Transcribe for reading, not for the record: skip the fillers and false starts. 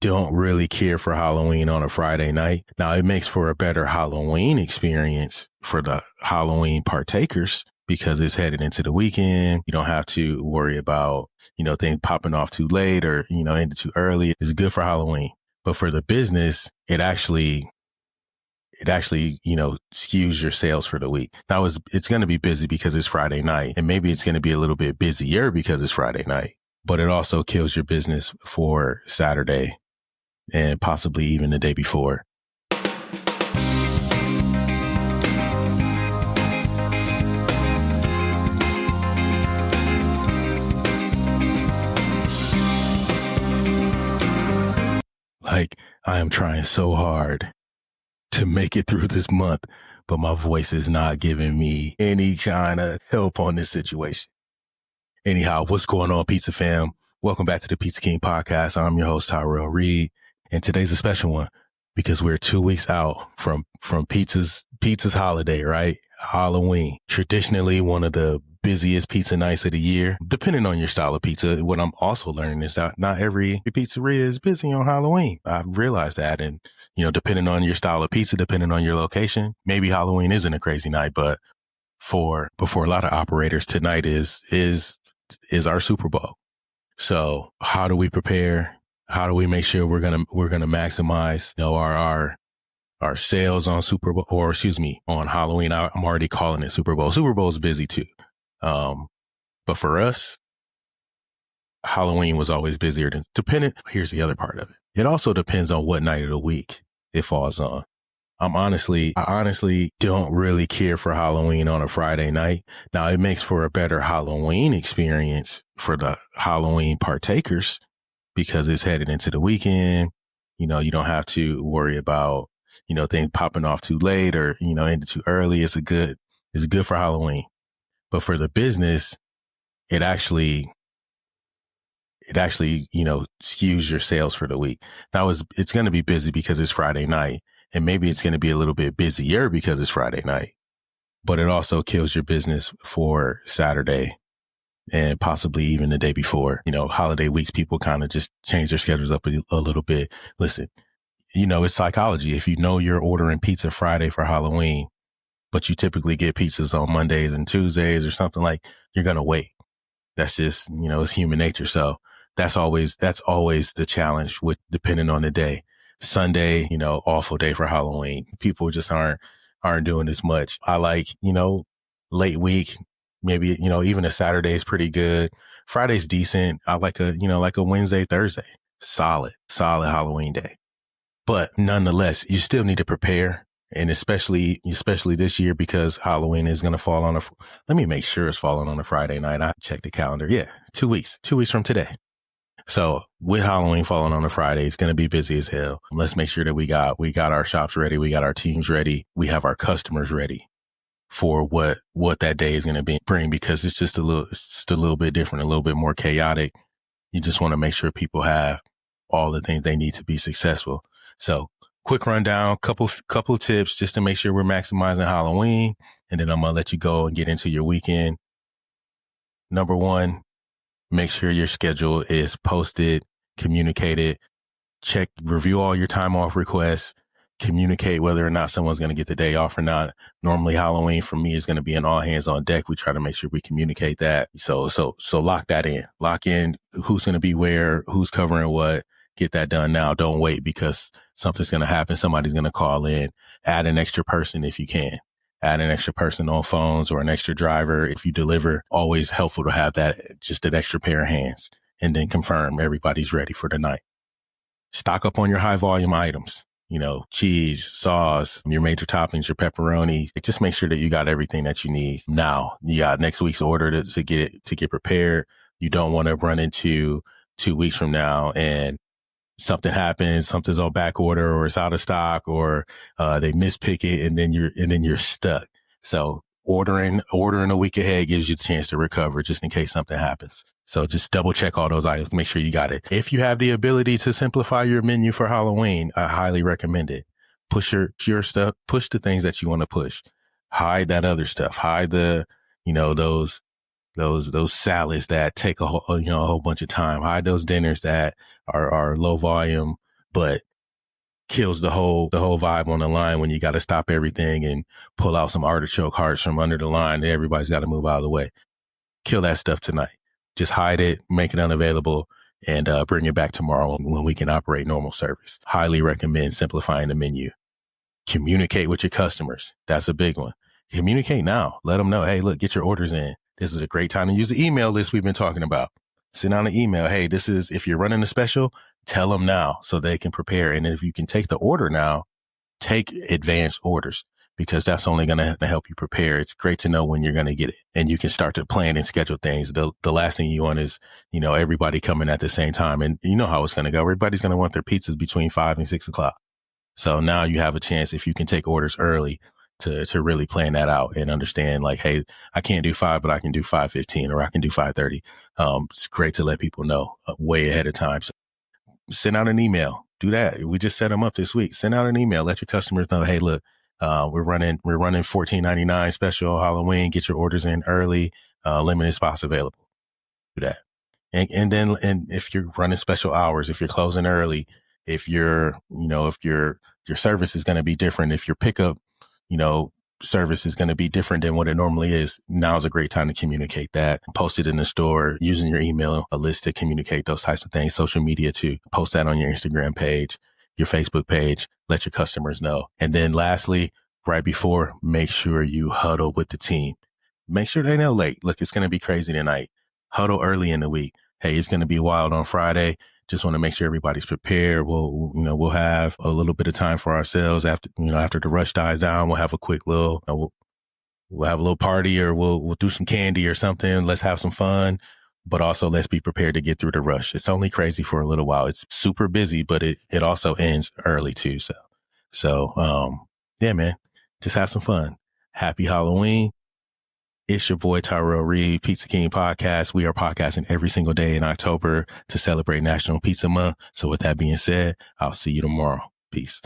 don't really care for Halloween on a Friday night. Now, it makes for a better Halloween experience for the Halloween partakers because it's headed into the weekend. You don't have to worry about, things popping off too late or, ending too early. It's good for Halloween. But for the business, it actually skews your sales for the week. Now it's going to be busy because it's Friday night, and maybe it's going to be a little bit busier because it's Friday night, but it also kills your business for Saturday and possibly even the day before. Like, I am trying so hard to make it through this month, but my voice is not giving me any kind of help on this situation. Anyhow, what's going on, Pizza Fam? Welcome back to the Pizza King podcast. I'm your host, Tyrell Reed, and today's a special one because we're 2 weeks out from pizza's holiday, right? Halloween. Traditionally one of the busiest pizza nights of the year, depending on your style of pizza. What I'm also learning is that not every pizzeria is busy on Halloween. I've realized that. And, depending on your style of pizza, depending on your location, maybe Halloween isn't a crazy night, but for a lot of operators, tonight is our Super Bowl. So how do we prepare? How do we make sure we're going to maximize, our sales on on Halloween? I'm already calling it Super Bowl. Super Bowl is busy too. But for us, Halloween was always busier than here's the other part of it. It also depends on what night of the week it falls on. I honestly don't really care for Halloween on a Friday night. Now, it makes for a better Halloween experience for the Halloween partakers because it's headed into the weekend. You don't have to worry about, things popping off too late or, ending too early. It's good for Halloween. But for the business, it actually skews your sales for the week. Now it's going to be busy because it's Friday night, and maybe it's going to be a little bit busier because it's Friday night, but it also kills your business for Saturday and possibly even the day before. Holiday weeks, people kind of just change their schedules up a little bit. Listen, it's psychology. If you're ordering pizza Friday for Halloween, but you typically get pizzas on Mondays and Tuesdays or something, like, you're going to wait. That's just, it's human nature. So that's always the challenge with depending on the day. Sunday, awful day for Halloween. People just aren't doing as much. I like, late week, maybe, even a Saturday is pretty good. Friday's decent. I like a Wednesday, Thursday, solid Halloween day. But nonetheless, you still need to prepare. And especially this year, because Halloween is going to fall on let me make sure it's falling on a Friday night. I checked the calendar. Yeah. 2 weeks from today. So with Halloween falling on a Friday, it's going to be busy as hell. Let's make sure that we got our shops ready. We got our teams ready. We have our customers ready for what that day is going to bring, because it's just a little bit different, a little bit more chaotic. You just want to make sure people have all the things they need to be successful. So quick rundown, couple of tips just to make sure we're maximizing Halloween. And then I'm going to let you go and get into your weekend. Number one, make sure your schedule is posted, communicated, review all your time off requests, communicate whether or not someone's going to get the day off or not. Normally Halloween for me is going to be an all hands on deck. We try to make sure we communicate that. So lock that in, lock in who's going to be where, who's covering what. Get that done now. Don't wait because something's going to happen. Somebody's going to call in. Add an extra person if you can. Add an extra person on phones or an extra driver. If you deliver, always helpful to have just an extra pair of hands, and then confirm everybody's ready for the night. Stock up on your high volume items, cheese, sauce, your major toppings, your pepperoni. Just make sure that you got everything that you need. Now you got next week's order to get prepared. You don't want to run into 2 weeks from now and something happens, something's on back order or it's out of stock or they mispick it and then you're stuck. So ordering a week ahead gives you the chance to recover just in case something happens. So just double check all those items, make sure you got it. If you have the ability to simplify your menu for Halloween, I highly recommend it. Push your stuff, push the things that you want to push. Hide that other stuff. Hide the, those salads that take a whole bunch of time. Hide those dinners that are low volume, but kills the whole vibe on the line when you got to stop everything and pull out some artichoke hearts from under the line and everybody's got to move out of the way. Kill that stuff tonight. Just hide it, make it unavailable, and bring it back tomorrow when we can operate normal service. Highly recommend simplifying the menu. Communicate with your customers. That's a big one. Communicate now. Let them know, hey, look, get your orders in. This is a great time to use the email list we've been talking about. Send out an email. Hey, this is, if you're running a special, tell them now so they can prepare. And if you can take the order now, take advanced orders because that's only going to help you prepare. It's great to know when you're going to get it and you can start to plan and schedule things. The last thing you want is, everybody coming at the same time. And you know how it's going to go. Everybody's going to want their pizzas between 5 and 6 o'clock. So now you have a chance if you can take orders early to really plan that out and understand like, hey, I can't do 5, but I can do 5:15 or I can do 5:30. It's great to let people know way ahead of time. So send out an email. Do that. We just set them up this week. Send out an email. Let your customers know, hey, look, we're running $14.99 special Halloween. Get your orders in early. Limited spots available. Do that. And then if you're running special hours, if you're closing early, if your service is going to be different, if your pickup, service is going to be different than what it normally is, now's a great time to communicate that. Post it in the store, using your email, a list to communicate those types of things. Social media too. Post that on your Instagram page, your Facebook page, let your customers know. And then lastly, right before, make sure you huddle with the team. Make sure they know late. Look, it's going to be crazy tonight. Huddle early in the week. Hey, it's going to be wild on Friday. Just want to make sure everybody's prepared. We'll have a little bit of time for ourselves after the rush dies down. We'll have a quick little, we'll have a little party or we'll do some candy or something. Let's have some fun, but also let's be prepared to get through the rush. It's only crazy for a little while. It's super busy, but it also ends early too. So, yeah, man, just have some fun. Happy Halloween. It's your boy, Tyrell Reed, Pizza King Podcast. We are podcasting every single day in October to celebrate National Pizza Month. So with that being said, I'll see you tomorrow. Peace.